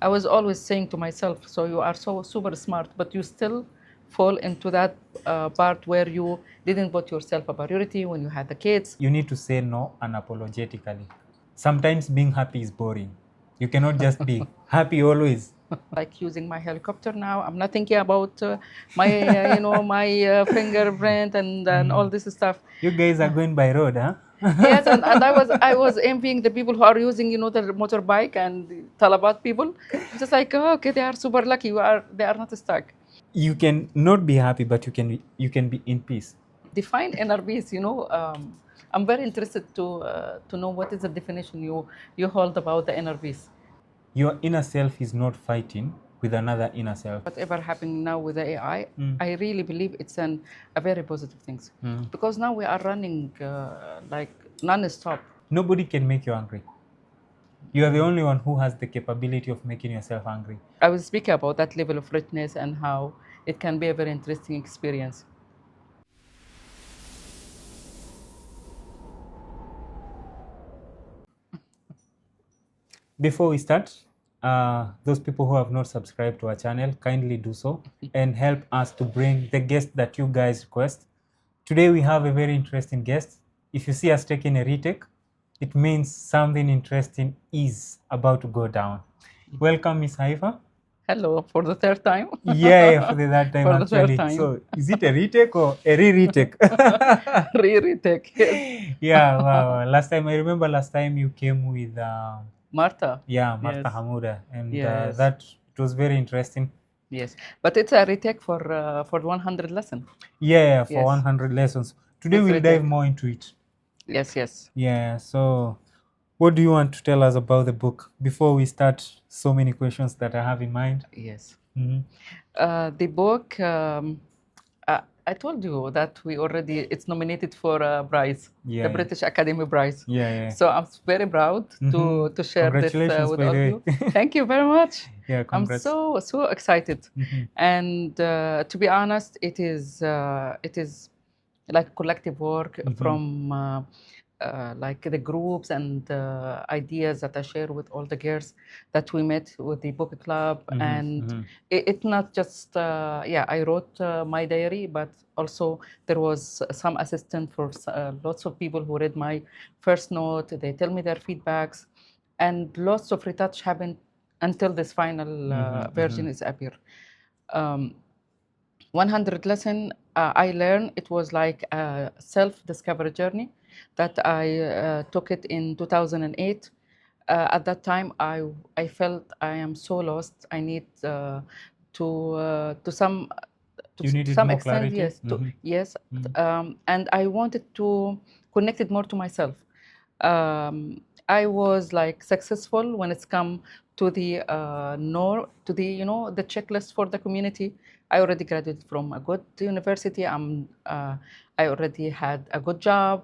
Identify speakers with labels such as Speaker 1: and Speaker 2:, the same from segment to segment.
Speaker 1: I was always saying to myself, so you are so super smart, but you still fall into that part where you didn't put yourself a priority when you had the kids.
Speaker 2: You need to say no unapologetically. Sometimes being happy is boring. You cannot just be happy always.
Speaker 1: Like using my helicopter now, I'm not thinking about my, my fingerprint and all this stuff.
Speaker 2: You guys are going by road, huh?
Speaker 1: Yes, and I was envying the people who are using, the motorbike and the Talabat people. I'm just like, oh, okay, they are super lucky. They are not stuck.
Speaker 2: You can not be happy, but you can be in peace.
Speaker 1: Define inner peace. I'm very interested to know what is the definition you hold about the inner peace.
Speaker 2: Your inner self is not fighting with another inner self.
Speaker 1: Whatever happening now with the AI, I really believe it's a very positive thing, because now we are running like non-stop.
Speaker 2: Nobody can make you angry. You are the only one who has the capability of making yourself angry.
Speaker 1: I will speak about that level of richness and how it can be a very interesting experience.
Speaker 2: Before we start, those people who have not subscribed to our channel, kindly do so and help us to bring the guest that you guys request. Today we have a very interesting guest. If you see us taking a retake, it means something interesting is about to go down. Welcome, Miss Haifa.
Speaker 1: Hello, for the third time.
Speaker 2: Yeah, for that time
Speaker 1: For the third
Speaker 2: actually.
Speaker 1: time.
Speaker 2: So is it a retake or a retake?
Speaker 1: Retake, yes.
Speaker 2: Yeah, wow. Last time you came with
Speaker 1: Martha.
Speaker 2: yeah, Martha
Speaker 1: Yes.
Speaker 2: Hamuda, and
Speaker 1: Yes.
Speaker 2: that it was very interesting.
Speaker 1: Yes, but it's a retake for 100 lesson.
Speaker 2: Yeah, for
Speaker 1: Yes.
Speaker 2: 100 lessons. Today
Speaker 1: It's
Speaker 2: we'll dive
Speaker 1: retake.
Speaker 2: more into it.
Speaker 1: Yes, yes.
Speaker 2: Yeah, so what do you want to tell us about the book before we start so many questions that I have in mind?
Speaker 1: Yes.
Speaker 2: Mhm.
Speaker 1: The book, I told you that it's nominated for a prize,
Speaker 2: Yeah,
Speaker 1: the
Speaker 2: yeah.
Speaker 1: British Academy Prize.
Speaker 2: Yeah, yeah.
Speaker 1: So I'm very proud to share this
Speaker 2: Congratulations,
Speaker 1: with
Speaker 2: by
Speaker 1: all
Speaker 2: the
Speaker 1: of
Speaker 2: way.
Speaker 1: you. Thank you very much.
Speaker 2: Yeah,
Speaker 1: I'm
Speaker 2: congrats.
Speaker 1: so excited, and to be honest, it is like collective work from like the groups and ideas that I share with all the girls that we met with the book club. And it's not just I wrote my diary, but also there was some assistant for lots of people who read my first note. They tell me their feedbacks, and lots of retouch happened until this final version is appear. 100 lesson I learned, it was like a self-discovery journey that I took it in 2008. At that time, I felt I am so lost. I need to some
Speaker 2: You
Speaker 1: to
Speaker 2: needed
Speaker 1: some
Speaker 2: more
Speaker 1: extent,
Speaker 2: clarity?
Speaker 1: yes, yes, and I wanted to connect it more to myself. I was like successful when it's come to the the checklist for the community. I already graduated from a good university. I already had a good job.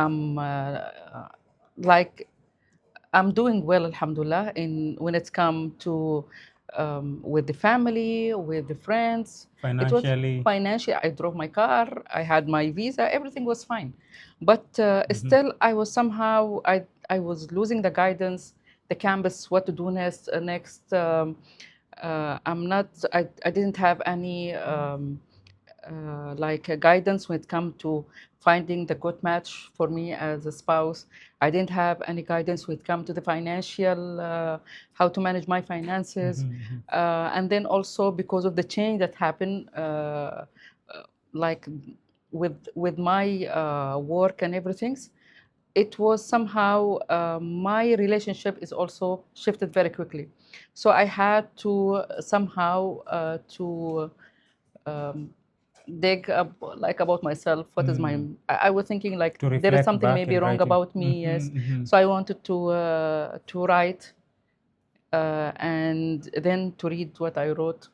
Speaker 1: I'm like I'm doing well, alhamdulillah, in when it's come to with the family, with the friends. It was
Speaker 2: Financially.
Speaker 1: financially. I drove my car. I had my visa. Everything was fine, but still, I was somehow I was losing the guidance, the campus, what to do next. I'm not. I didn't have any. Like a guidance when it comes to finding the good match for me as a spouse. I didn't have any guidance when it comes to the financial, how to manage my finances. And then also because of the change that happened, like with my work and everything, it was somehow my relationship is also shifted very quickly. So I had to somehow to um, dig up like about myself. What is my? I was thinking like
Speaker 2: To
Speaker 1: there is
Speaker 2: reflect
Speaker 1: something
Speaker 2: back
Speaker 1: maybe
Speaker 2: and
Speaker 1: wrong
Speaker 2: writing.
Speaker 1: about me. Yes. So I wanted to write and then to read what I wrote.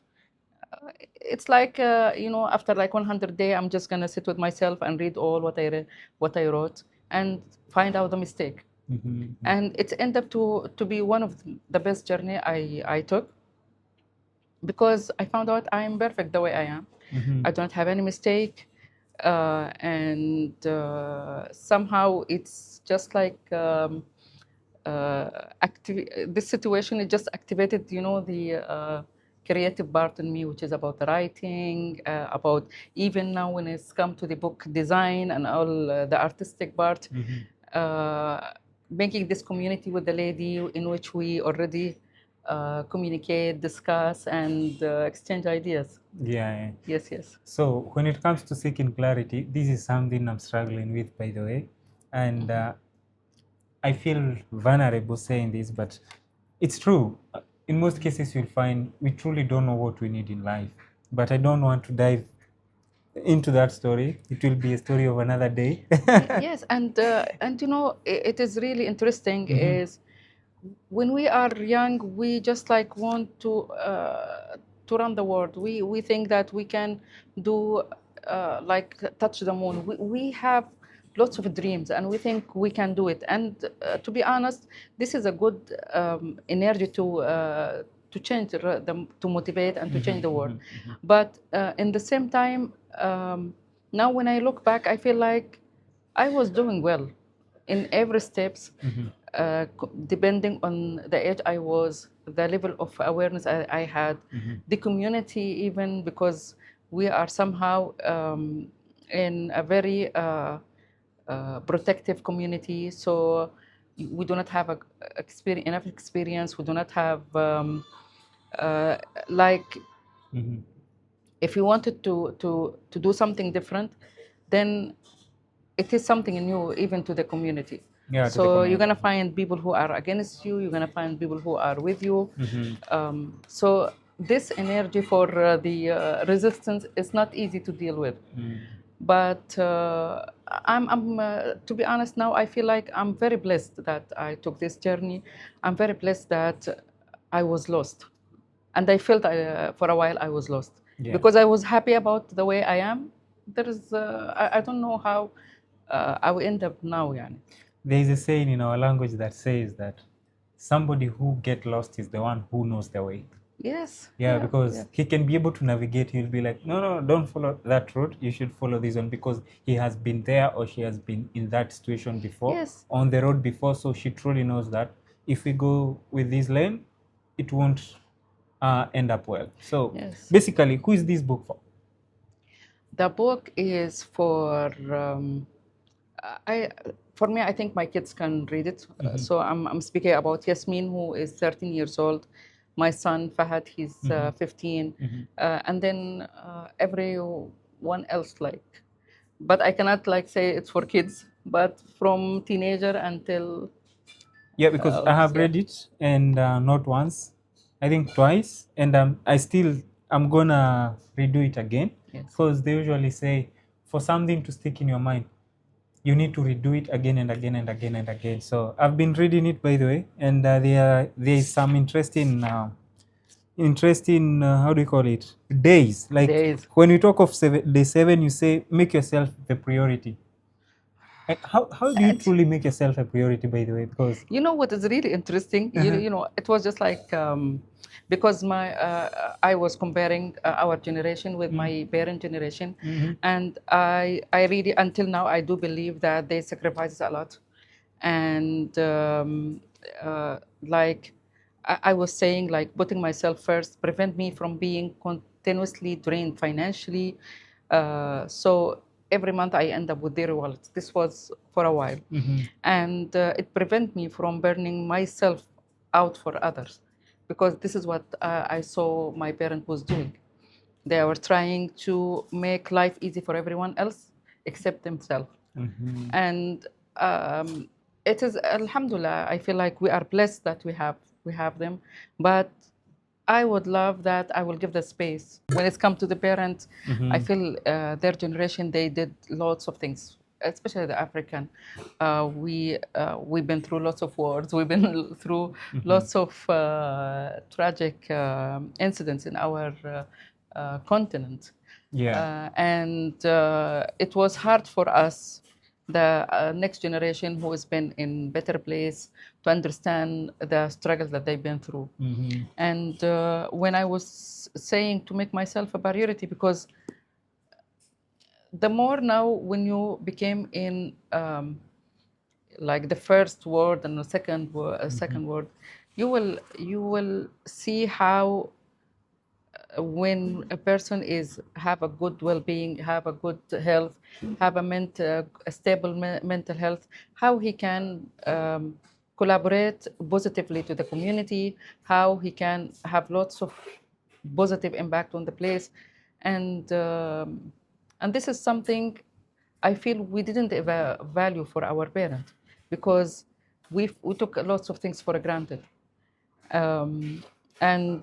Speaker 1: It's like after like 100 day, I'm just gonna sit with myself and read all what I wrote and find out the mistake. And it ended up to be one of the best journey I took, because I found out I am perfect the way I am. I don't have any mistake, and somehow it's just like this situation, it just activated, you know, the creative part in me, which is about the writing, about even now when it's come to the book design and all the artistic part, making this community with the lady in which we already communicate, discuss, and exchange ideas.
Speaker 2: Yeah.
Speaker 1: Yes, yes.
Speaker 2: So when it comes to seeking clarity, this is something I'm struggling with, by the way, and I feel vulnerable saying this, but it's true. In most cases, you'll find we truly don't know what we need in life. But I don't want to dive into that story. It will be a story of another day.
Speaker 1: Yes, and you know, it is really interesting is when we are young, we just like want to run the world. We think that we can do like touch the moon. We have lots of dreams, and we think we can do it. And to be honest, this is a good energy to change to motivate and to change the world. But in the same time, now when I look back, I feel like I was doing well in every steps, depending on the age I was, the level of awareness I had, the community even, because we are somehow in a very protective community. So we do not have enough experience. We do not have uh, like if you wanted to do something different, then it is something new even to the community.
Speaker 2: Yeah, to the
Speaker 1: So you're
Speaker 2: community.
Speaker 1: gonna find people who are against you. You're gonna find people who are with you. So this energy for the resistance is not easy to deal with. But I'm to be honest, now I feel like I'm very blessed that I took this journey. I'm very blessed that I was lost, and I felt for a while I was lost.
Speaker 2: Yeah.
Speaker 1: Because I was happy about the way I am. There is I don't know how I will end up now. Yani.
Speaker 2: There is a saying in our language that says that somebody who gets lost is the one who knows the way.
Speaker 1: Yes.
Speaker 2: Yeah, because he can be able to navigate. He'll be like, no, don't follow that road. You should follow this one, because he has been there or she has been in that situation before,
Speaker 1: Yes.
Speaker 2: on the road before. So she truly knows that if we go with this lane, it won't end up well. So
Speaker 1: Yes.
Speaker 2: basically, who is this book for?
Speaker 1: The book is for for me. I think my kids can read it. So I'm speaking about Yasmin, who is 13 years old. My son Fahad, he's 15, and then everyone else like. But I cannot like say it's for kids, but from teenager until.
Speaker 2: Yeah, because I have read it, and not once, I think twice, and I'm gonna redo it again, because they usually say for something to stick in your mind, you need to redo it again and again and again and again. So I've been reading it, by the way, and there is some interesting how do you call it, days, like
Speaker 1: Days.
Speaker 2: when you talk of day 7, you say make yourself the priority. How do you truly make yourself a priority, by the way? Because
Speaker 1: you know what is really interesting, you know, it was just like because I was comparing our generation with my parent generation, and I really until now I do believe that they sacrifice a lot, and like I was saying, like putting myself first prevent me from being continuously drained financially. So every month I end up with zero wallets. This was for a while, and it prevent me from burning myself out for others, because this is what I saw my parent was doing. They were trying to make life easy for everyone else except themselves. And it is alhamdulillah, I feel like we are blessed that we have them, but I would love that I will give the space. When it's come to the parents, I feel their generation, they did lots of things, especially the African. We've been through lots of wars. We've been through lots of tragic incidents in our continent.
Speaker 2: Yeah.
Speaker 1: And it was hard for us, the next generation who has been in better place, to understand the struggles that they've been through. And when I was saying to make myself a priority, because the more now when you became in like the first word and the second word, you will see how when a person is have a good well-being, have a good health, have a stable mental health, how he can collaborate positively to the community, how he can have lots of positive impact on the place, and um, and this is something I feel we didn't value for our parents, because we took lots of things for granted. Um, and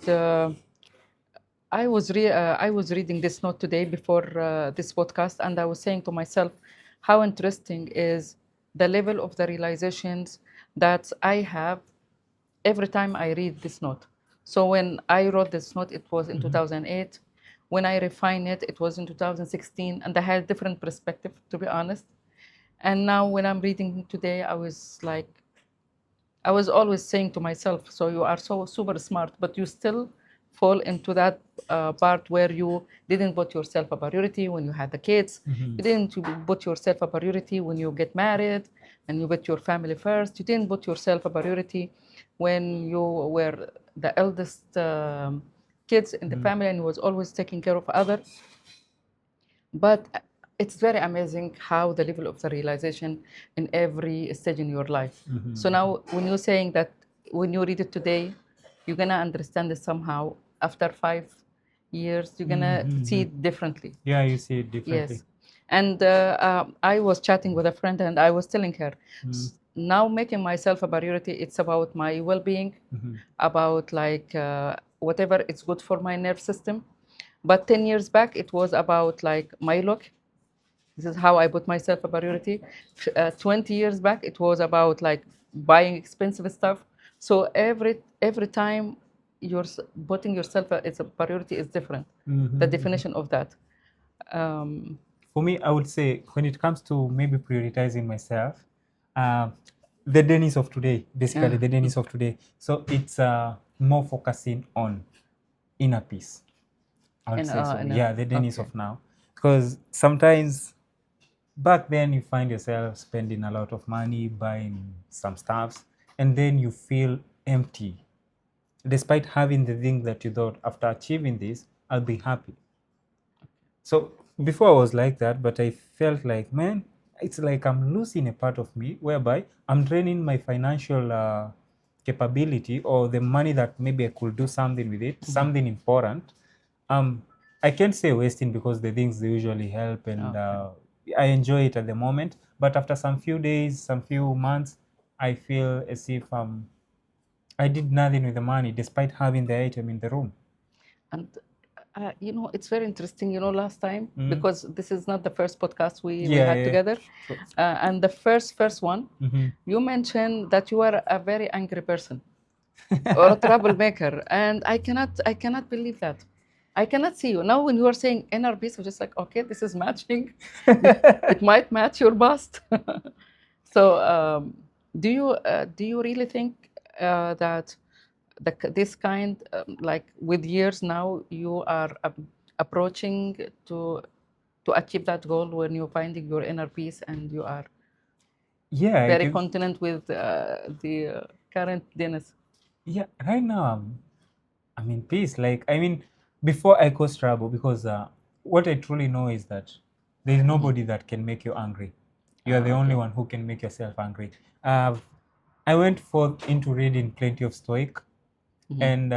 Speaker 1: I was reading this note today before this podcast, and I was saying to myself, how interesting is the level of the realizations that I have every time I read this note. So when I wrote this note, it was in 2008. When I refined it, it was in 2016, and I had a different perspective, to be honest. And now when I'm reading today, I was always saying to myself, so you are so super smart, but you still fall into that part where you didn't put yourself a priority when you had the kids. You didn't put yourself a priority when you get married and you put your family first. You didn't put yourself a priority when you were the eldest kids in the family and was always taking care of others. But it's very amazing how the level of the realization in every stage in your life. So now when you're saying that when you read it today, you're gonna understand it somehow. After 5 years, you're gonna see it differently.
Speaker 2: Yeah, you see it differently.
Speaker 1: Yes. And I was chatting with a friend and I was telling her, now making myself a priority, it's about my well-being, about whatever it's good for my nerve system. But 10 years back, it was about like my look. This is how I put myself a priority. 20 years back, it was about like buying expensive stuff. So every time you're putting yourself as a priority is different. The definition of that.
Speaker 2: For me, I would say when it comes to maybe prioritizing myself, uh, the Dennis of today, basically the Dennis of today. So it's more focusing on inner peace. I would say so. Yeah, the Dennis of now. Because sometimes back then you find yourself spending a lot of money buying some stuffs, and then you feel empty despite having the thing that you thought, after achieving this, I'll be happy. So before I was like that, but I felt like, man, it's like I'm losing a part of me, whereby I'm draining my financial capability, or the money that maybe I could do something with it, something important. I can't say wasting, because the things they usually help, and I enjoy it at the moment. But after some few days, some few months, I feel as if I did nothing with the money, despite having the item in the room.
Speaker 1: And it's very interesting. Last time, because this is not the first podcast we had together, and the first one, you mentioned that you are a very angry person or a troublemaker, and I cannot believe that. I cannot see you now when you are saying inner peace. I'm just like, okay, this is matching. It might match your past. So, do you really think that this kind, like with years now, you are approaching to achieve that goal when you're finding your inner peace and you are very content with the current Dennis?
Speaker 2: Yeah, right now I'm in peace. Before I caused trouble, because what I truly know is that there is nobody that can make you angry. You are the only one who can make yourself angry. I went into reading plenty of Stoic, and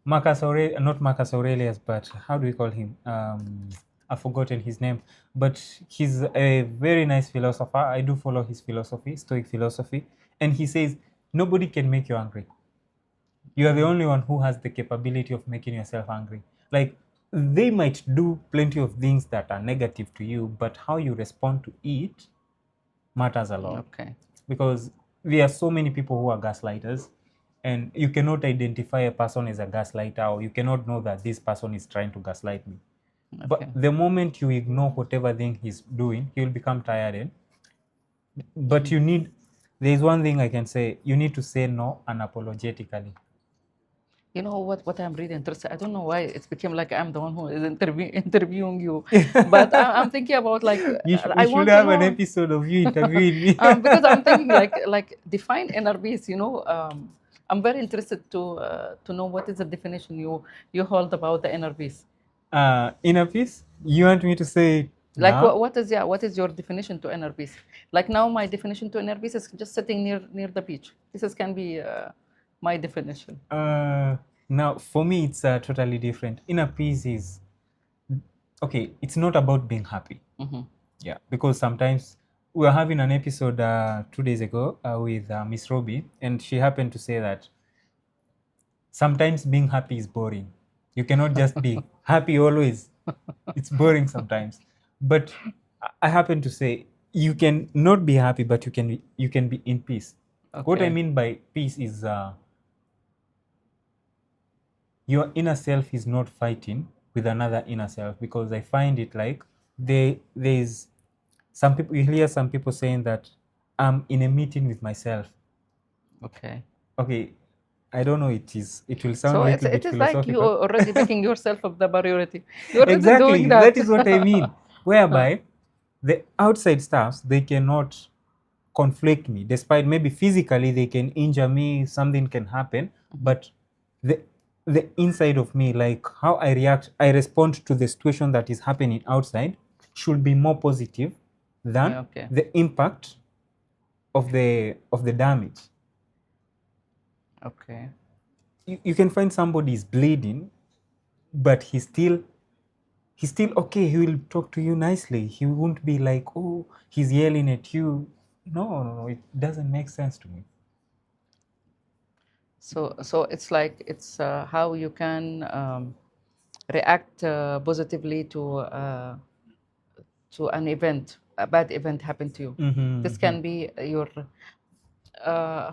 Speaker 2: Marcus Aurelius, not Marcus Aurelius, but how do we call him? I've forgotten his name, but he's a very nice philosopher. I do follow his philosophy, Stoic philosophy, and he says nobody can make you angry. You are the only one who has the capability of making yourself angry. Like, they might do plenty of things that are negative to you, but how you respond to it matters a lot.
Speaker 1: Okay.
Speaker 2: Because there are so many people who are gaslighters, and you cannot identify a person as a gaslighter, or you cannot know that this person is trying to gaslight me. Okay. But the moment you ignore whatever thing he's doing, he will become tired. But there is one thing I can say: you need to say no unapologetically.
Speaker 1: You know what I'm really interested. I don't know why it became like I'm the one who is interviewing you, but I'm thinking about like
Speaker 2: We
Speaker 1: I
Speaker 2: should
Speaker 1: want to
Speaker 2: have an
Speaker 1: know
Speaker 2: episode of you interviewing me.
Speaker 1: because I'm thinking like define inner peace. I'm very interested to know what is the definition you hold about the inner peace.
Speaker 2: Inner peace? You want me to say it
Speaker 1: Like
Speaker 2: now?
Speaker 1: what is your definition to inner peace? Like now, my definition to inner peace is just sitting near the beach. Can be my definition.
Speaker 2: Now, for me, it's totally different. Inner peace is okay. It's not about being happy.
Speaker 1: Mm-hmm.
Speaker 2: Yeah, because sometimes we were having an episode 2 days ago with Miss Robbie, and she happened to say that sometimes being happy is boring. You cannot just be happy always. It's boring sometimes. But I happen to say you can not be happy, but you can be in peace. What I
Speaker 1: Okay.
Speaker 2: mean by peace is your inner self is not fighting with another inner self, because I find it like there's some people, you hear some people saying that I'm in a meeting with myself.
Speaker 1: Okay.
Speaker 2: Okay, I don't know, it will sound
Speaker 1: So
Speaker 2: a little
Speaker 1: it
Speaker 2: bit
Speaker 1: is like you
Speaker 2: philosophical.
Speaker 1: are already making yourself of the priority. You're already doing
Speaker 2: Exactly,
Speaker 1: that.
Speaker 2: that is what I mean. Whereby the outside staffs, they cannot conflict me, despite maybe physically they can injure me, something can happen, but the inside of me, like how I respond to the situation that is happening outside, should be more positive than
Speaker 1: Okay.
Speaker 2: the impact of the damage.
Speaker 1: Okay.
Speaker 2: You can find somebody is bleeding, but he's still okay. He will talk to you nicely. He won't be like, oh, he's yelling at you. No, no, no, it doesn't make sense to me.
Speaker 1: So it's like it's how you can react positively to an event, a bad event happened to you. This can be your. Uh,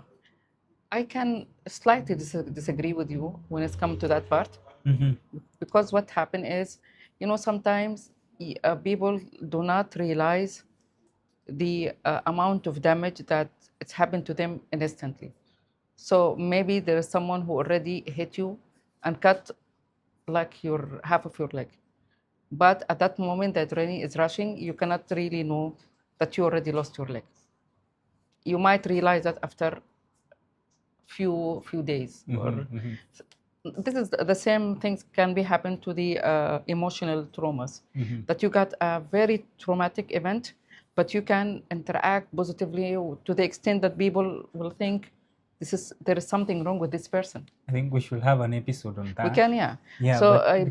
Speaker 1: I can slightly disagree with you when it's come to that part, because what happened is, sometimes people do not realize the amount of damage that it's happened to them instantly. So maybe there is someone who already hit you and cut like your half of your leg. But at that moment that Rennie is rushing, you cannot really know that you already lost your leg. You might realize that after few days, or this is the same things can be happen to the emotional traumas, that you got a very traumatic event, but you can interact positively to the extent that people will think there is something wrong with this person.
Speaker 2: I think we should have an episode on
Speaker 1: We
Speaker 2: that.
Speaker 1: can, yeah.
Speaker 2: Yeah,
Speaker 1: So
Speaker 2: but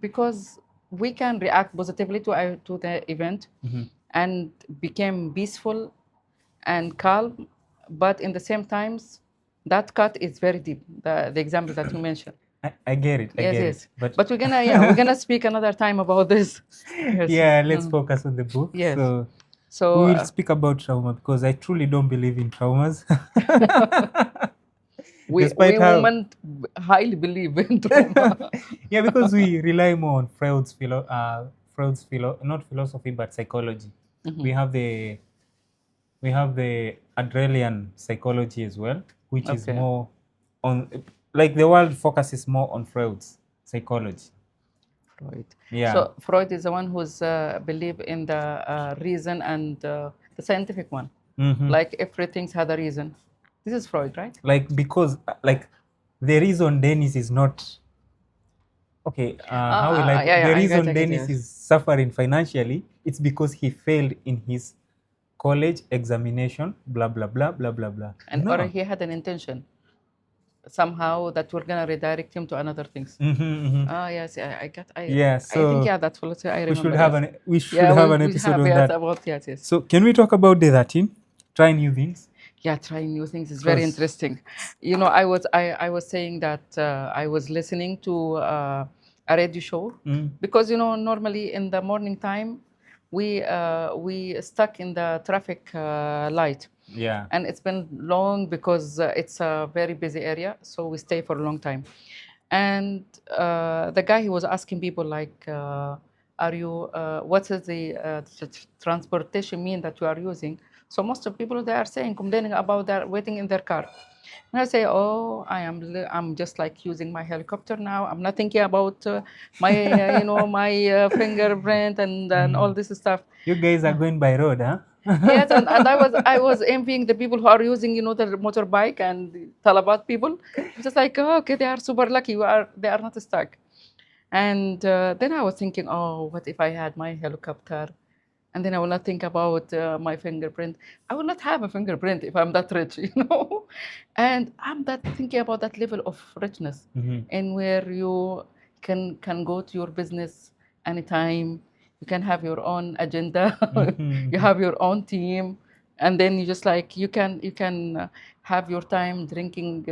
Speaker 1: because we can react positively to the event and become peaceful and calm, but in the same times, that cut is very deep. The example that you mentioned.
Speaker 2: I get it. I
Speaker 1: Yes,
Speaker 2: get it.
Speaker 1: yes. But we're gonna speak another time about this. Yes.
Speaker 2: Yeah, let's focus on the book.
Speaker 1: Yes.
Speaker 2: So
Speaker 1: So
Speaker 2: we will speak about trauma, because I truly don't believe in traumas.
Speaker 1: we
Speaker 2: Despite how
Speaker 1: women highly believe in trauma.
Speaker 2: yeah, because we rely more on not philosophy but psychology. We have the Adrelian psychology as well, which is
Speaker 1: Okay.
Speaker 2: more on, like, the world focuses more on Freud's psychology.
Speaker 1: Freud.
Speaker 2: Yeah.
Speaker 1: So Freud is the one who's believe in the reason and the scientific one. Like everything's had a reason. This is Freud, right?
Speaker 2: Like, because like the reason Dennis is not okay, how will I put,
Speaker 1: yeah,
Speaker 2: the
Speaker 1: I get
Speaker 2: reason
Speaker 1: it.
Speaker 2: Dennis
Speaker 1: Yes.
Speaker 2: is suffering financially, it's because he failed in his college examination, blah blah blah blah blah blah.
Speaker 1: And
Speaker 2: No.
Speaker 1: or he had an intention somehow that we're gonna redirect him to another things. Yes, I get.
Speaker 2: Yeah,
Speaker 1: I think,
Speaker 2: so
Speaker 1: yeah, that's what I remember.
Speaker 2: we should
Speaker 1: yes.
Speaker 2: have an
Speaker 1: we
Speaker 2: episode
Speaker 1: have
Speaker 2: on
Speaker 1: yes,
Speaker 2: that.
Speaker 1: about yes, yes.
Speaker 2: So can we talk about day 13? Try new things.
Speaker 1: Yeah, trying new things is very
Speaker 2: 'Cause-
Speaker 1: interesting. I was saying that I was listening to a radio show, because normally in the morning time we stuck in the traffic light.
Speaker 2: Yeah.
Speaker 1: And it's been long because it's a very busy area, so we stay for a long time. And the guy, he was asking people like, are you what is the transportation mean that you are using? So most of people, they are saying, complaining about their waiting in their car. And I say, oh, I'm just like using my helicopter now. I'm not thinking about my, my fingerprint and all this stuff.
Speaker 2: You guys are going by road, huh?
Speaker 1: Yes, and I was envying the people who are using, the motorbike and the Talabat people. I'm just like, oh, okay, they are super lucky. They are not stuck. And then I was thinking, oh, what if I had my helicopter? And then I will not think about my fingerprint. I will not have a fingerprint if I'm that rich, And I'm that thinking about that level of richness, and where you can go to your business anytime. You can have your own agenda. You have your own team, and then you just like you can have your time drinking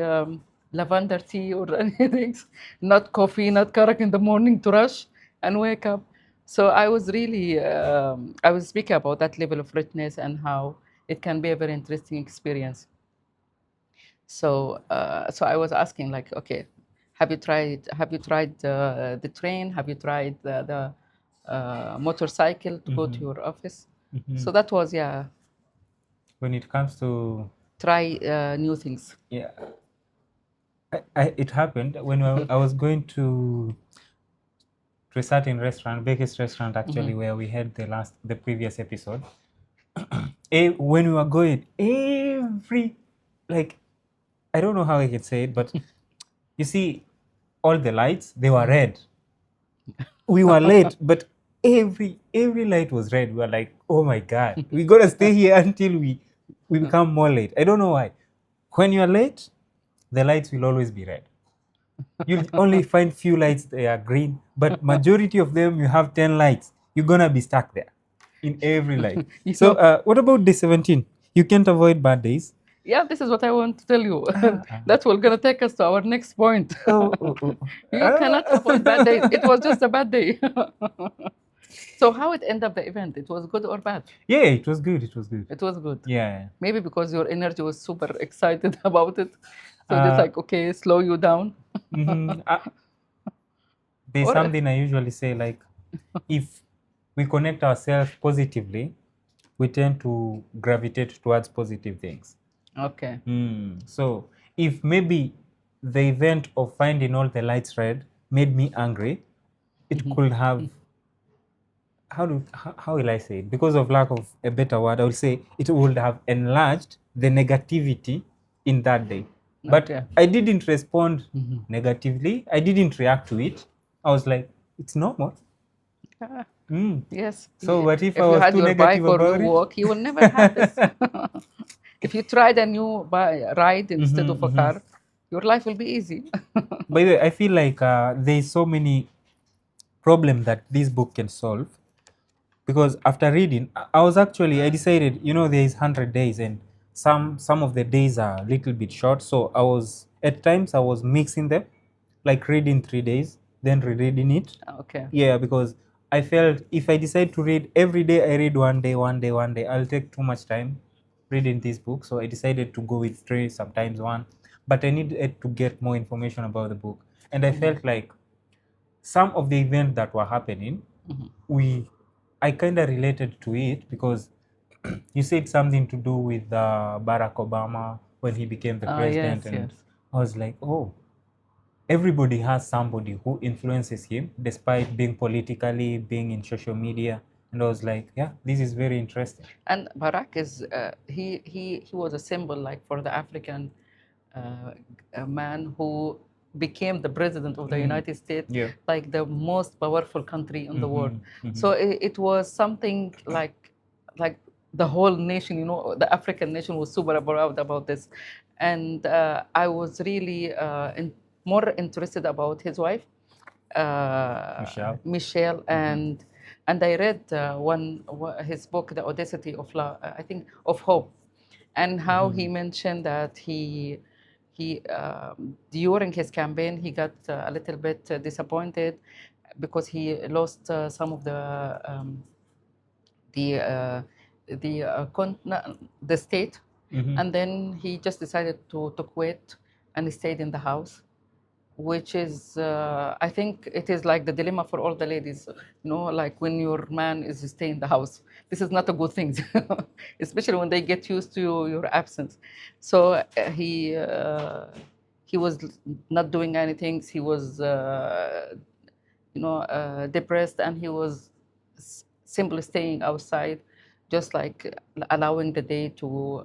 Speaker 1: lavender tea or anything, not coffee, not karak in the morning to rush and wake up. So I was really, I was speaking about that level of richness and how it can be a very interesting experience. So I was asking like, okay, have you tried the train? Have you tried the motorcycle to go to your office? So that was, yeah,
Speaker 2: When it comes to
Speaker 1: try new things.
Speaker 2: yeah, it happened when I was going to a certain restaurant, biggest restaurant actually, where we had the previous episode. When we were going, like, I don't know how I can say it, but you see, all the lights, they were red. We were late, but every light was red. We were like, oh my God, we gotta stay here until we become more late. I don't know why. When you're late, the lights will always be red. You'll only find few lights they are green, but majority of them you have 10 lights. You're gonna be stuck there in every light.
Speaker 1: You
Speaker 2: So
Speaker 1: know,
Speaker 2: what about day 17? You can't avoid bad days.
Speaker 1: yeah, this is what I want to tell you. That's what gonna take us to our next point.
Speaker 2: Oh.
Speaker 1: You cannot avoid bad days. It was just a bad day. So how it ended up the event? It was good or bad?
Speaker 2: Yeah, it was good. It was good.
Speaker 1: It was good.
Speaker 2: Yeah.
Speaker 1: Maybe because your energy was super excited about it. So it's
Speaker 2: Uh,
Speaker 1: like, okay, slow you down.
Speaker 2: mhm. There's
Speaker 1: Or
Speaker 2: something I usually say, like, if we connect ourselves positively, we tend to gravitate towards positive things.
Speaker 1: okay.
Speaker 2: So if maybe the event of finding all the lights red made me angry, it could have, how will I say it? Because of lack of a better word, I would say it would have enlarged the negativity in that day. But
Speaker 1: Okay.
Speaker 2: I didn't respond negatively. I didn't react to it. I was like, it's normal.
Speaker 1: Ah,
Speaker 2: Mm.
Speaker 1: yes.
Speaker 2: So what if I
Speaker 1: If you
Speaker 2: was
Speaker 1: had
Speaker 2: too
Speaker 1: your
Speaker 2: negative
Speaker 1: bike or you
Speaker 2: about it?
Speaker 1: walk, you will never have this. If you tried a new ride instead of a car, your life will be easy.
Speaker 2: By the way, I feel like there's so many problems that this book can solve, because after reading, I decided, there is 100 days, and some of the days are a little bit short. So at times I was mixing them, like reading 3 days, then rereading it.
Speaker 1: Okay.
Speaker 2: Yeah, because I felt if I decide to read every day, I read one day, one day, one day, I'll take too much time reading this book. So I decided to go with three, sometimes one. But I needed to get more information about the book. And I felt like some of the events that were happening, I kind of related to it, because you said something to do with Barack Obama when he became the president.
Speaker 1: Yes,
Speaker 2: And
Speaker 1: yes.
Speaker 2: I was like, oh, everybody has somebody who influences him despite being politically, being in social media. And I was like, yeah, this is very interesting.
Speaker 1: And Barack is he was a symbol like for the African a man who became the president of the United States,
Speaker 2: Yeah.
Speaker 1: like the most powerful country in the world.
Speaker 2: Mhm.
Speaker 1: So it was something like the whole nation, the African nation was super proud about this, and I was really more interested about his wife, Michelle, and I read his book, The Audacity of Love, I think of Hope, and how he mentioned that he during his campaign he got a little bit disappointed because he lost some of the uh, the state, and then he just decided to quit, and he stayed in the house which is, I think it is like the dilemma for all the ladies, like when your man is staying in the house. This is not a good thing, especially when they get used to your absence. So he was not doing anything. He was, depressed, and he was simply staying outside, just like allowing the day to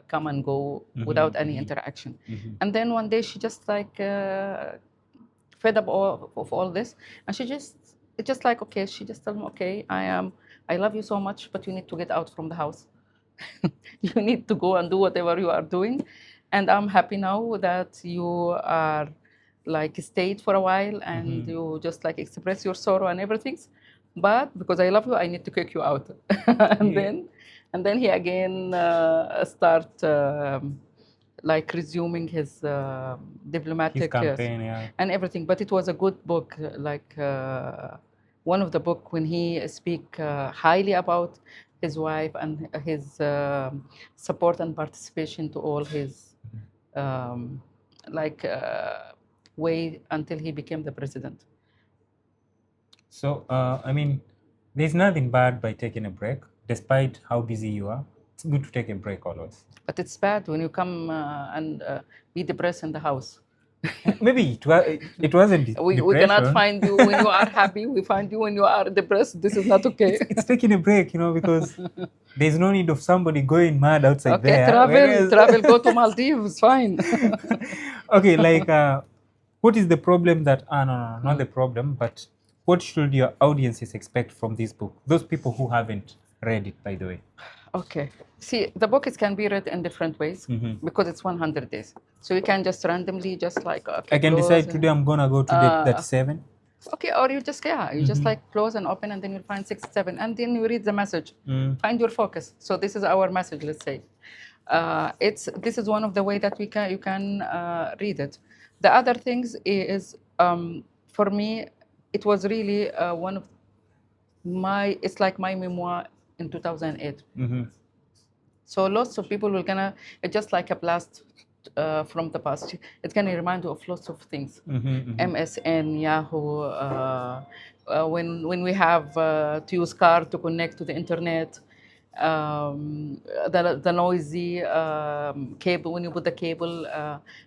Speaker 1: come and go without any interaction. And then one day she just like fed up of all this, and it's just like, okay, she just told him, okay, I love you so much, but you need to get out from the house. You need to go and do whatever you are doing, and I'm happy now that you are like stayed for a while, and you just like express your sorrow and everything, but because I love you, I need to kick you out. and
Speaker 2: Yeah.
Speaker 1: then and then he again start like resuming his diplomatic
Speaker 2: campaign, yeah.
Speaker 1: and everything. But it was a good book, like one of the book when he speak highly about his wife and his support and participation to all his um, like way until he became the president.
Speaker 2: So, I mean, there's nothing bad by taking a break, despite how busy you are. It's good to take a break always.
Speaker 1: But it's bad when you come and be depressed in the house.
Speaker 2: Maybe it wasn't
Speaker 1: We cannot
Speaker 2: depression.
Speaker 1: find you when you are happy. We find you when you are depressed. This is not okay.
Speaker 2: It's taking a break, because there's no need of somebody going mad outside
Speaker 1: Okay,
Speaker 2: there.
Speaker 1: travel, go to Maldives, fine.
Speaker 2: Okay, like, what is the problem that, no, not the problem, but what should your audiences expect from this book? Those people who haven't read it, by the way.
Speaker 1: Okay. See, the book can be read in different ways because it's 100 days. So you can just randomly, just like, okay,
Speaker 2: I can decide today I'm gonna go to day 37.
Speaker 1: Okay, or you just, you just like close and open, and then you'll find 6, 7, and then you read the message. Find your focus. So this is our message, let's say. This is one of the way that you can read it. The other things is, for me, it was really one of it's like my memoir in 2008. So lots of people will gonna, it's just like a blast from the past. It's gonna remind you of lots of things. MSN, Yahoo, when we have to use car to connect to the internet, the noisy cable, when you put the cable.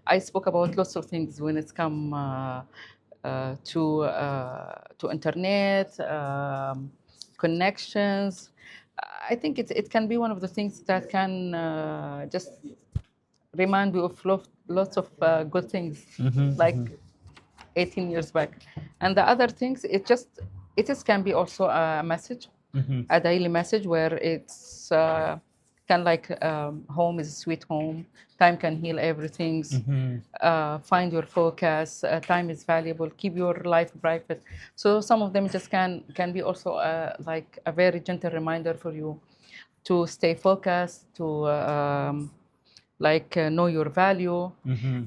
Speaker 1: I spoke about lots of things when it's come to internet, connections. I think it can be one of the things that can just remind you of lots of good things, like 18 years back. And the other things, it just can be also a message, a daily message where it's kind of like home is a sweet home. Time can heal everything. Find your focus. Time is valuable. Keep your life private. So some of them just can be also like a very gentle reminder for you to stay focused, to know your value.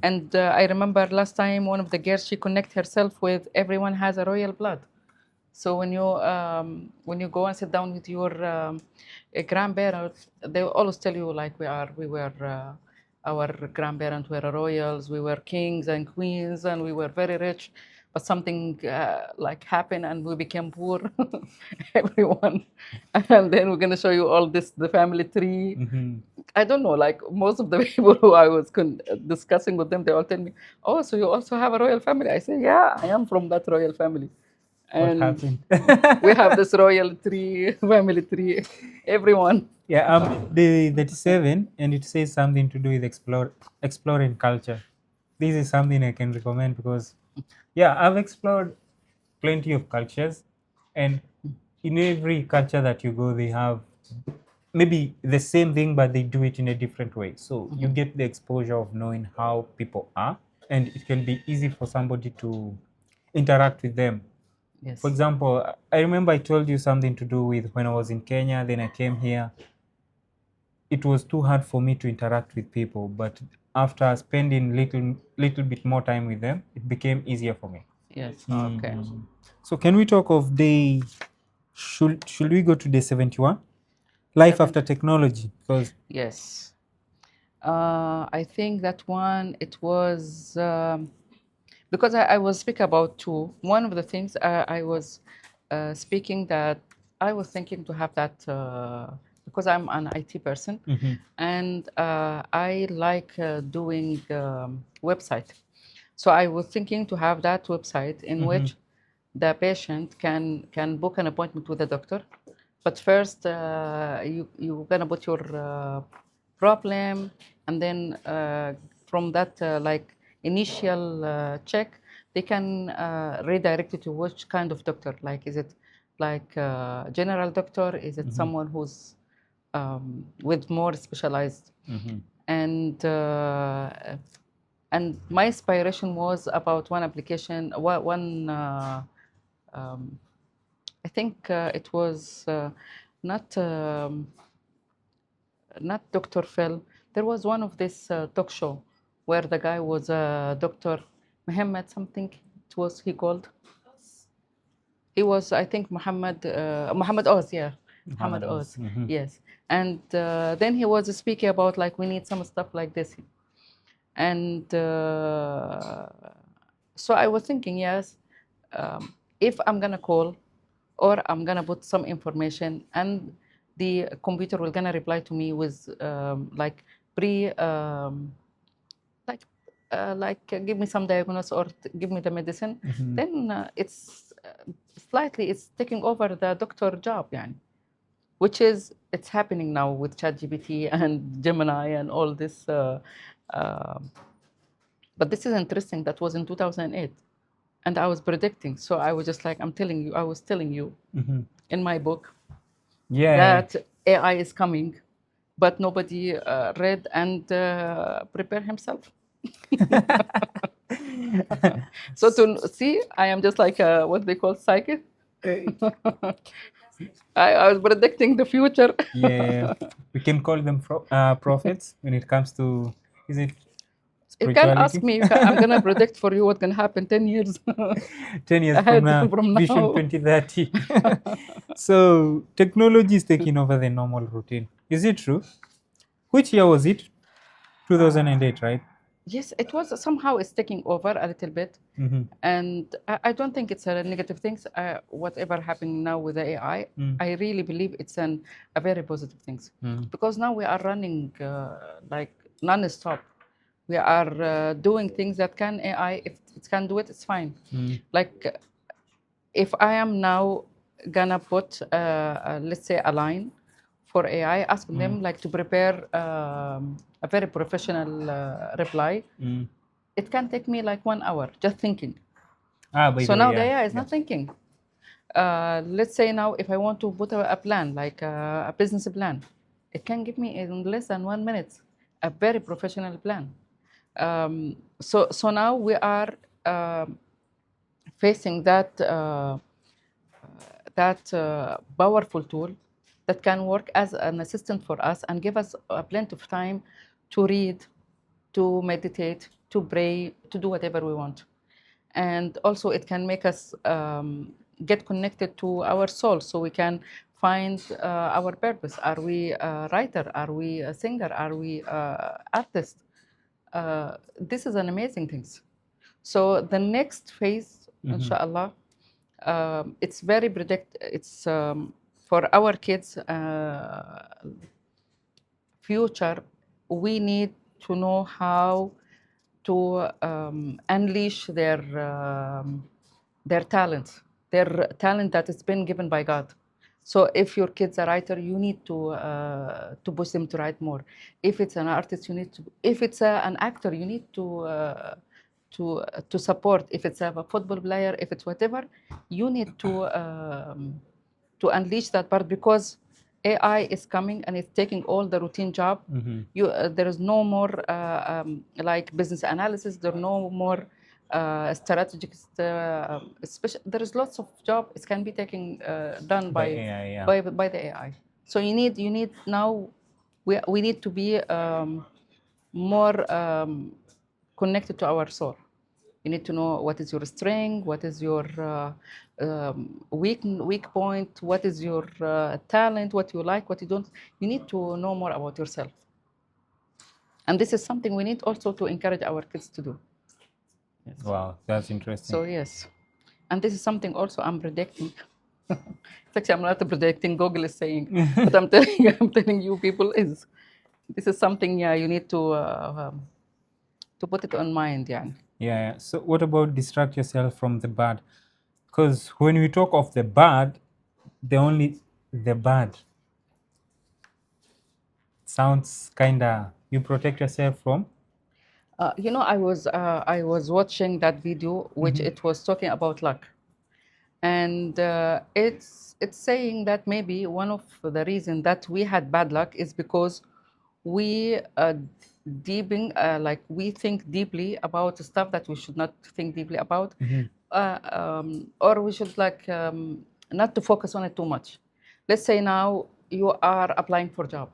Speaker 1: And I remember last time one of the girls, she connect herself with everyone has a royal blood. So when you go and sit down with your grandparents, they always tell you like we were our grandparents were royals, we were kings and queens, and we were very rich. But something like happened and we became poor, everyone. And then we're gonna show you all this, the family tree. I don't know, like most of the people who I was discussing with them, they all tell me, "Oh, so you also have a royal family?" I say, "Yeah, I am from that royal family."
Speaker 2: What
Speaker 1: And
Speaker 2: happened?
Speaker 1: we have this royal tree, family tree, everyone.
Speaker 2: Yeah, the 37, and it says something to do with exploring culture. This is something I can recommend because, yeah, I've explored plenty of cultures, and in every culture that you go, they have maybe the same thing, but they do it in a different way. So you get the exposure of knowing how people are, and it can be easy for somebody to interact with them.
Speaker 1: Yes.
Speaker 2: For example, I remember I told you something to do with when I was in Kenya, then I came here. It was too hard for me to interact with people, but after spending little bit more time with them, it became easier for me.
Speaker 1: Yes. Okay.
Speaker 2: So can we talk of day, should we go to day 71? Life after technology, because
Speaker 1: Yes. I think that one, it was because I was speaking about two. One of the things I was speaking that I was thinking to have that because I'm an IT person, and I like doing website. So I was thinking to have that website in which the patient can book an appointment with the doctor, but first you're gonna put your problem, and then from that like initial check, they can redirect you to which kind of doctor. Like, is it like general doctor? Is it someone who's with more specialized? And my inspiration was about one application, one I think it was not not Dr. Phil. There was one of this talk show where the guy was Dr. Muhammad something. It was he called. He was, I think, Muhammad Oz. Yeah, Muhammad Oz. Yes, and then he was speaking about like we need some stuff like this, and so I was thinking, yes, if I'm gonna call or I'm gonna put some information, and the computer will gonna reply to me with like pre give me some diagnosis or give me the medicine, then it's slightly it's taking over the doctor job, yani, which is it's happening now with ChatGPT and Gemini and all this. Uh, but this is interesting. That was in 2008, and I was predicting. So I was just like, I was telling you in my book that AI is coming, but nobody read and prepare himself. So to see, I am just like what they call psychic. I was predicting the future.
Speaker 2: Yeah, we can call them prophets when it comes to, is it
Speaker 1: You can
Speaker 2: spirituality?
Speaker 1: ask me. I'm gonna predict for you what's gonna happen 10 years
Speaker 2: 10 years from
Speaker 1: ahead
Speaker 2: now,
Speaker 1: from
Speaker 2: Vision
Speaker 1: now.
Speaker 2: 2030. So technology is taking over the normal routine. Is it true? Which year was it? 2008, right?
Speaker 1: Yes, it was somehow it's taking over a little bit, and I don't think it's a negative thing. Whatever happening now with the AI, I really believe it's a very positive thing, because now we are running like non-stop. We are doing things that can AI. If it can do it, it's fine. Like if I am now gonna put let's say a line for AI, ask them like to prepare a very professional reply. It can take me like 1 hour just thinking.
Speaker 2: By
Speaker 1: So
Speaker 2: the
Speaker 1: now
Speaker 2: way,
Speaker 1: the
Speaker 2: yeah.
Speaker 1: AI is not thinking. Let's say now if I want to put a plan, like a business plan, it can give me in less than 1 minute a very professional plan. So now we are facing that powerful tool that can work as an assistant for us and give us plenty of time to read, to meditate, to pray, to do whatever we want. And also it can make us get connected to our soul, so we can find our purpose. Are we a writer? Are we a singer? Are we artist? This is an amazing thing. So the next phase, inshallah, it's very it's for our kids future. We need to know how to unleash their talent that has been given by God. So if your kid's a writer, you need to push them to write more. If it's an artist, you need to. If it's an actor, you need to support. If it's a football player, if it's whatever, you need to unleash that part, because AI is coming and it's taking all the routine job. There is no more like business analysis. There are no more strategic. There is lots of job. It can be taken done
Speaker 2: By AI, yeah.
Speaker 1: by the AI. So you need now. We need to be more connected to our soul. You need to know what is your strength, what is your weak point, what is your talent, what you like, what you don't. You need to know more about yourself. And this is something we need also to encourage our kids to do. Yes.
Speaker 2: Wow, that's interesting.
Speaker 1: So yes, and this is something also I'm predicting. It's actually I'm not predicting. Google is saying, but I'm telling you, people is this is something you need to put it on mind, yeah.
Speaker 2: Yeah. So what about distract yourself from the bad? Because when we talk of the bad, the bad sounds kinda you protect yourself from.
Speaker 1: I was watching that video, which it was talking about luck, and it's saying that maybe one of the reason that we had bad luck is because we deeping like we think deeply about stuff that we should not think deeply about, or we should like not to focus on it too much. Let's say now you are applying for a job.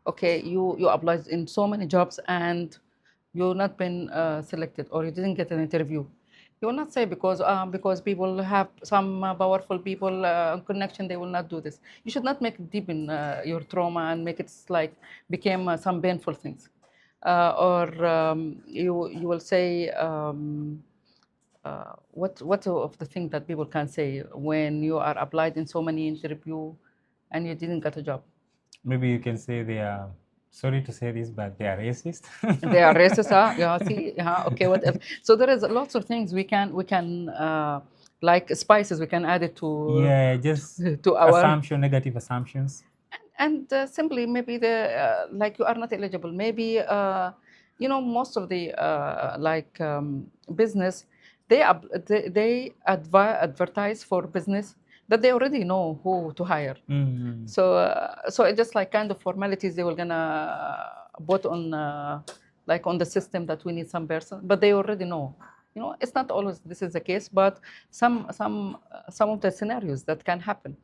Speaker 1: Okay, you applied in so many jobs and you've not been selected or you didn't get an interview. You will not say because people have some powerful people connection, they will not do this. You should not make it deep in your trauma and make it like became some painful things, or you will say what of the thing that people can say when you are applied in so many interview and you didn't get a job.
Speaker 2: Maybe you can say they are. Sorry to say this, but they are racist.
Speaker 1: They are racist, huh? Yeah, see, okay, what else? So there is lots of things we can like spices we can add it
Speaker 2: Yeah, just
Speaker 1: to our,
Speaker 2: negative assumptions.
Speaker 1: and simply maybe the like you are not eligible. Maybe most of the business they advertise for business that they already know who to hire. So it's just like kind of formalities they were gonna put on like on the system that we need some person, but they already know. It's not always this is the case, but some of the scenarios that can happen.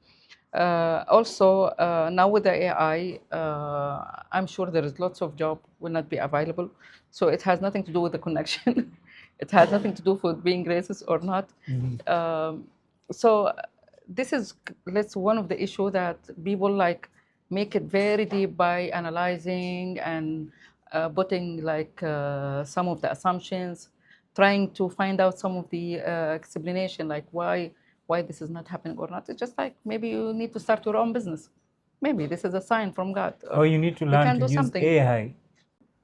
Speaker 1: Also, now with the AI, I'm sure there is lots of job will not be available. So it has nothing to do with the connection. It has nothing to do with being racist or not. So this is let's one of the issue that people like make it very deep by analyzing and putting like some of the assumptions, trying to find out some of the explanation like why this is not happening or not. It's just like maybe you need to start your own business. Maybe this is a sign from God.
Speaker 2: Or you need to
Speaker 1: You
Speaker 2: learn
Speaker 1: can
Speaker 2: to
Speaker 1: do
Speaker 2: use
Speaker 1: something.
Speaker 2: AI.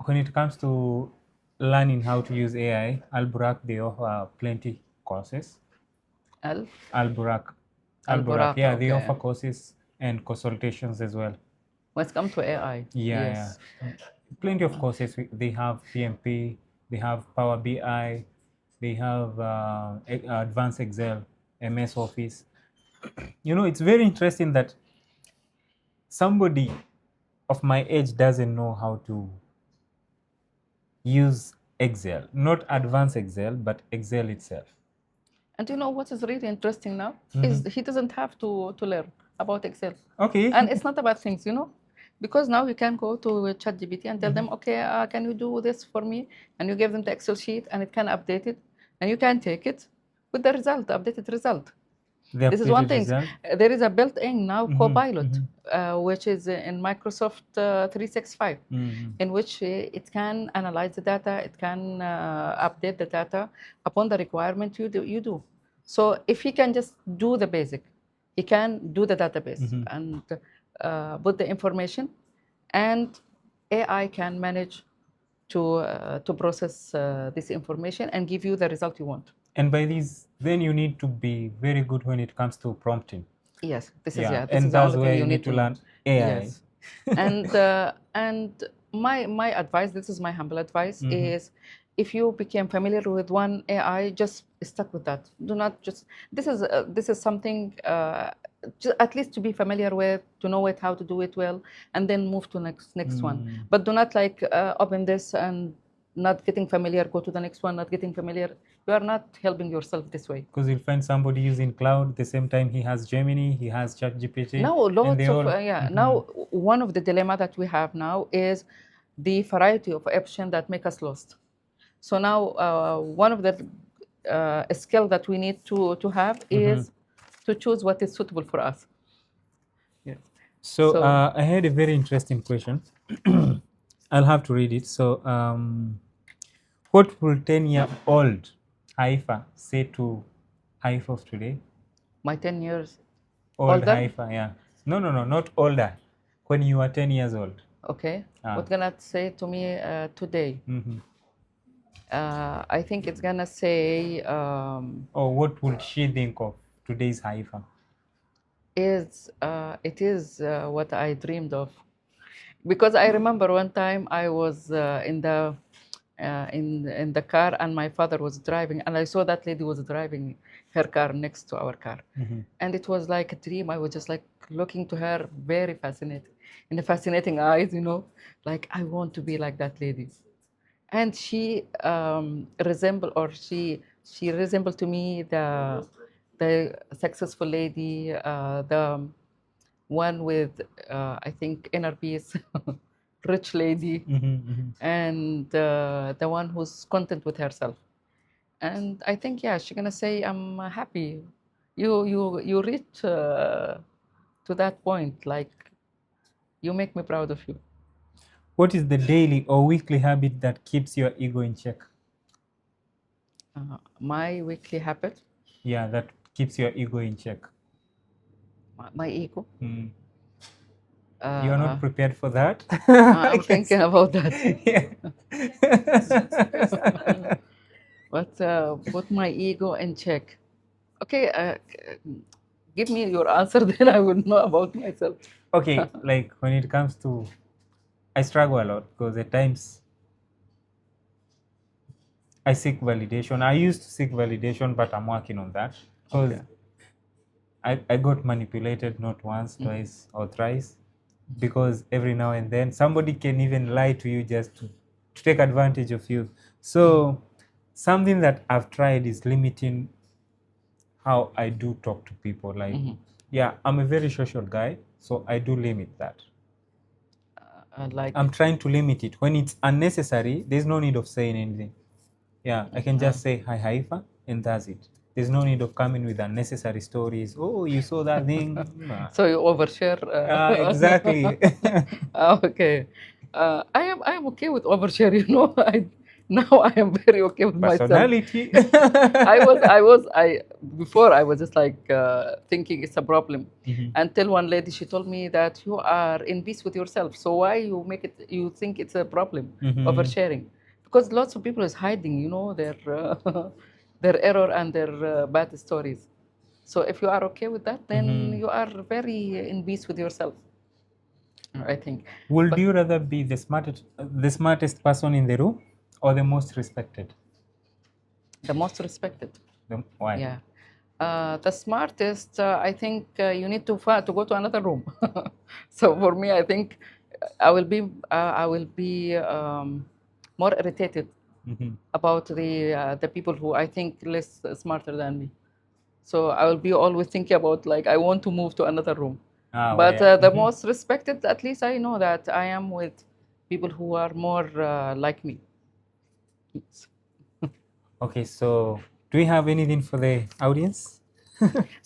Speaker 2: When it comes to learning how to use AI, Al Burak, they offer plenty courses.
Speaker 1: Al
Speaker 2: Al Burak.
Speaker 1: Al Buraq,
Speaker 2: Yeah, they
Speaker 1: okay.
Speaker 2: offer courses and consultations as well.
Speaker 1: When it comes to AI,
Speaker 2: Yeah,
Speaker 1: yes.
Speaker 2: yeah. Plenty of courses. They have PMP, they have Power BI, they have Advanced Excel, MS Office. It's very interesting that somebody of my age doesn't know how to use Excel, not Advanced Excel, but Excel itself.
Speaker 1: And you know what is really interesting now is he doesn't have to learn about Excel.
Speaker 2: Okay.
Speaker 1: And it's not about things, because now you can go to ChatGPT and tell them, okay, can you do this for me? And you give them the Excel sheet and it can update it, and you can take it with the result, the updated result.
Speaker 2: The
Speaker 1: This is one
Speaker 2: updated
Speaker 1: thing.
Speaker 2: result.
Speaker 1: There is a built-in now Copilot, which is in Microsoft 365, in which it can analyze the data, it can update the data upon the requirement you do. So if he can just do the basic, he can do the database and put the information, and AI can manage to process this information and give you the result you want.
Speaker 2: And by these, then you need to be very good when it comes to prompting.
Speaker 1: Yes, this
Speaker 2: And
Speaker 1: is the
Speaker 2: that's
Speaker 1: only
Speaker 2: where
Speaker 1: thing
Speaker 2: you
Speaker 1: you
Speaker 2: need
Speaker 1: need
Speaker 2: to
Speaker 1: to know.
Speaker 2: learn AI.
Speaker 1: Yes, and my advice, this is my humble advice, is if you became familiar with one AI, just stuck with that. Do not just this is something at least to be familiar with, to know it, how to do it well, and then move to next one. But do not like open this and not getting familiar, go to the next one, not getting familiar. You are not helping yourself this way.
Speaker 2: Because you'll find somebody using cloud, the same time he has Gemini, he has ChatGPT.
Speaker 1: Now lots of now one of the dilemma that we have now is the variety of options that make us lost. So now one of the skill that we need to have is to choose what is suitable for us. Yeah.
Speaker 2: So I had a very interesting question. I'll have to read it. So what will 10-year-old Haifa say to Haifa of today?
Speaker 1: My 10 years
Speaker 2: Old
Speaker 1: older.
Speaker 2: Haifa, yeah. No, not older. When you are 10 years old.
Speaker 1: Okay.
Speaker 2: Ah.
Speaker 1: What gonna say to me today? I think it's gonna say
Speaker 2: Or what would she think of today's Haifa?
Speaker 1: it is what I dreamed of, because I remember one time I was in the car and my father was driving, and I saw that lady was driving her car next to our car, and it was like a dream. I was just like looking to her, very fascinated, in the fascinating eyes, like I want to be like that lady. And she resembled to me the successful lady, the one with I think inner peace, rich lady, and the one who's content with herself. And I think, yeah, she's gonna say, I'm happy you reach to that point, like you make me proud of you.
Speaker 2: What is the daily or weekly habit that keeps your ego in check?
Speaker 1: My weekly habit.
Speaker 2: Yeah, that keeps your ego in check.
Speaker 1: My ego.
Speaker 2: You're not prepared for that?
Speaker 1: I'm thinking about that. But put my ego in check. Okay, give me your answer, then I will know about myself.
Speaker 2: Okay, like when it comes to, I struggle a lot because at times I seek validation. I used to seek validation, but I'm working on that because I got manipulated not once, twice, or thrice, because every now and then somebody can even lie to you just to take advantage of you. So something that I've tried is limiting how I do talk to people. Like, yeah, I'm a very social guy, so I do limit that.
Speaker 1: Like
Speaker 2: I'm trying to limit it. When it's unnecessary, there's no need of saying anything. Yeah, I can just say hi Haifa and that's it. There's no need of coming with unnecessary stories. Oh, you saw that thing.
Speaker 1: So you overshare.
Speaker 2: Exactly.
Speaker 1: Okay. I am okay with overshare. Now I am very okay with myself.
Speaker 2: Personality.
Speaker 1: I before I was just like thinking it's a problem, until one lady, she told me that you are in peace with yourself. So why you think it's a problem oversharing? Because lots of people is hiding, their their error and their bad stories. So if you are okay with that, then you are very in peace with yourself, I think.
Speaker 2: Would you rather be the smartest person in the room or the most respected?
Speaker 1: The most respected.
Speaker 2: Why?
Speaker 1: Yeah. The smartest, I think you need to go to another room. So for me, I think I will be more irritated about the people who I think less smarter than me. So I will be always thinking about, like, I want to move to another room. But the most respected, at least I know that I am with people who are more like me.
Speaker 2: Okay, so do we have anything for the audience?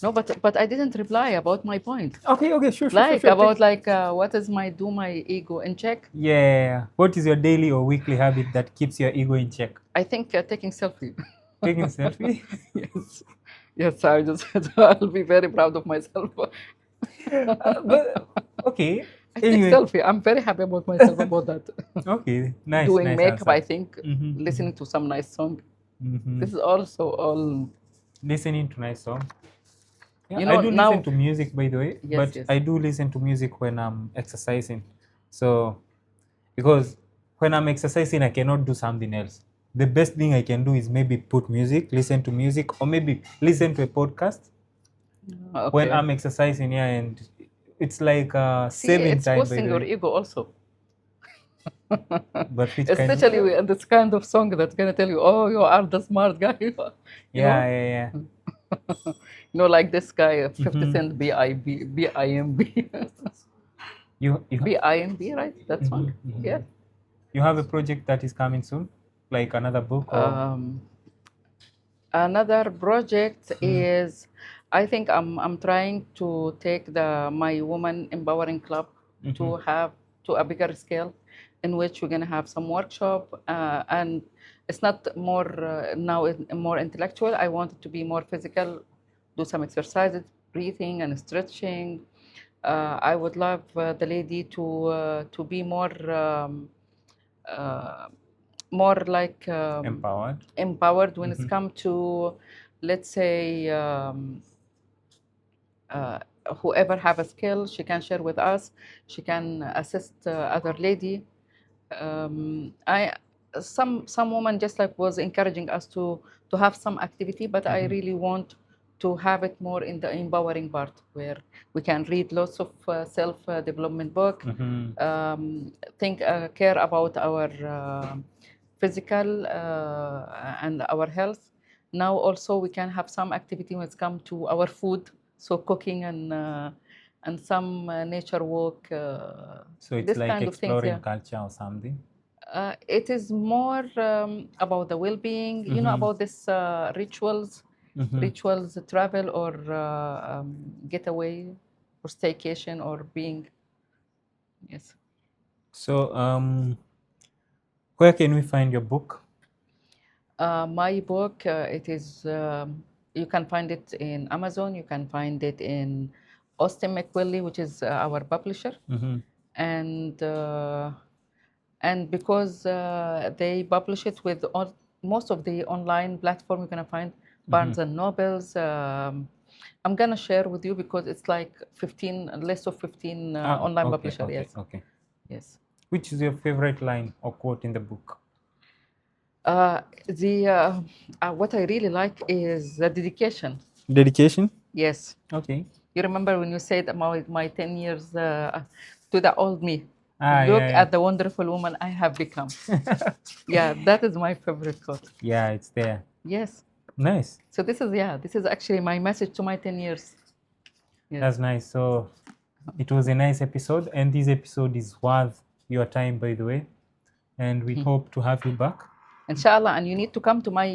Speaker 1: No, but I didn't reply about my point.
Speaker 2: Okay, sure.
Speaker 1: Like about what is my ego in check?
Speaker 2: Yeah. What is your daily or weekly habit that keeps your ego in check?
Speaker 1: I think taking selfie.
Speaker 2: Taking selfie?
Speaker 1: Yes. Yes, I'll be very proud of myself.
Speaker 2: But okay.
Speaker 1: I take selfie. I'm very happy about myself about that.
Speaker 2: Okay, nice.
Speaker 1: Doing
Speaker 2: nice
Speaker 1: makeup,
Speaker 2: answer.
Speaker 1: I think, listening to some nice song. This is also all.
Speaker 2: Listening to nice song. Yeah,
Speaker 1: You know,
Speaker 2: I do
Speaker 1: now,
Speaker 2: listen to music, by the way,
Speaker 1: Yes,
Speaker 2: but
Speaker 1: yes.
Speaker 2: I do listen to music when I'm exercising. So, because when I'm exercising, I cannot do something else. The best thing I can do is maybe put music, listen to music, or maybe listen to a podcast when I'm exercising. Yeah, and it's like
Speaker 1: See,
Speaker 2: saving
Speaker 1: it's
Speaker 2: time. By
Speaker 1: boosting
Speaker 2: the
Speaker 1: your
Speaker 2: way.
Speaker 1: ego also.
Speaker 2: But which kind of?
Speaker 1: Especially with this kind of song that's gonna tell you, oh, you are the smart guy. You know?
Speaker 2: Yeah.
Speaker 1: Like this guy, 50 Cent, B-I-M-B.
Speaker 2: You
Speaker 1: B-I-M-B, right? That song? Yeah.
Speaker 2: You have a project that is coming soon, like another book or
Speaker 1: Another project is, I think I'm trying to take my woman empowering club to a bigger scale, in which we're gonna have some workshop and it's not more now more intellectual. I want it to be more physical, do some exercises, breathing and stretching. I would love the lady to be uh, more like empowered when it's come to, let's say, uh, whoever have a skill, she can share with us. She can assist other lady. I some woman just like was encouraging us to have some activity, but I really want to have it more in the empowering part where we can read lots of self development book, think care about our physical and our health. Now also we can have some activity when it comes to our food, so cooking and some nature walk.
Speaker 2: So it's
Speaker 1: this
Speaker 2: like
Speaker 1: kind of things,
Speaker 2: exploring
Speaker 1: yeah.
Speaker 2: culture or something.
Speaker 1: It is more about the well-being, you know, about this rituals, rituals, travel or getaway or staycation or being, yes.
Speaker 2: So where can we find your book?
Speaker 1: My book, it is, you can find it in Amazon, you can find it in Austin McWillie, which is our publisher. And because they publish it with most of the online platform, you're gonna find Barnes and Nobles. I'm gonna share with you because it's like 15, a list of 15 online publisher.
Speaker 2: Okay,
Speaker 1: yes.
Speaker 2: okay.
Speaker 1: Yes.
Speaker 2: Which is your favorite line or quote in the book?
Speaker 1: What I really like is the dedication.
Speaker 2: Dedication?
Speaker 1: Yes.
Speaker 2: Okay.
Speaker 1: You remember when you said about my 10 years to the old me?
Speaker 2: Ah,
Speaker 1: Look
Speaker 2: yeah.
Speaker 1: at the wonderful woman I have become. Yeah, that is my favorite quote.
Speaker 2: Yeah, it's there.
Speaker 1: Yes.
Speaker 2: Nice.
Speaker 1: So this is actually my message to my 10 years. Yes.
Speaker 2: That's nice. So it was a nice episode, and this episode is worth your time, by the way. And we hope to have you back.
Speaker 1: Inshallah, and you need to come to my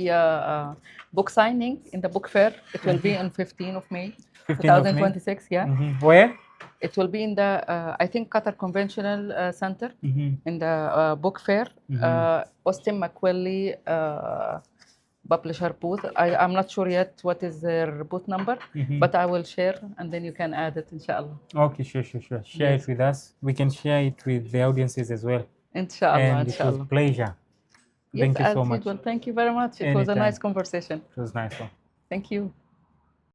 Speaker 1: book signing in the book fair. It will be on 15th of May, 2026. Yeah.
Speaker 2: Where?
Speaker 1: It will be in the I think Qatar Conventional Center in the book fair. Austin McWillie publisher booth. I'm not sure yet what is their booth number, but I will share and then you can add it, inshallah.
Speaker 2: Okay, sure. Share it with us. We can share it with the audiences as well.
Speaker 1: Inshallah,
Speaker 2: and
Speaker 1: inshallah.
Speaker 2: It was a pleasure.
Speaker 1: Yes,
Speaker 2: Thank you so much.
Speaker 1: Usual. Thank you very much. It was a nice conversation.
Speaker 2: It was nice.
Speaker 1: Thank you.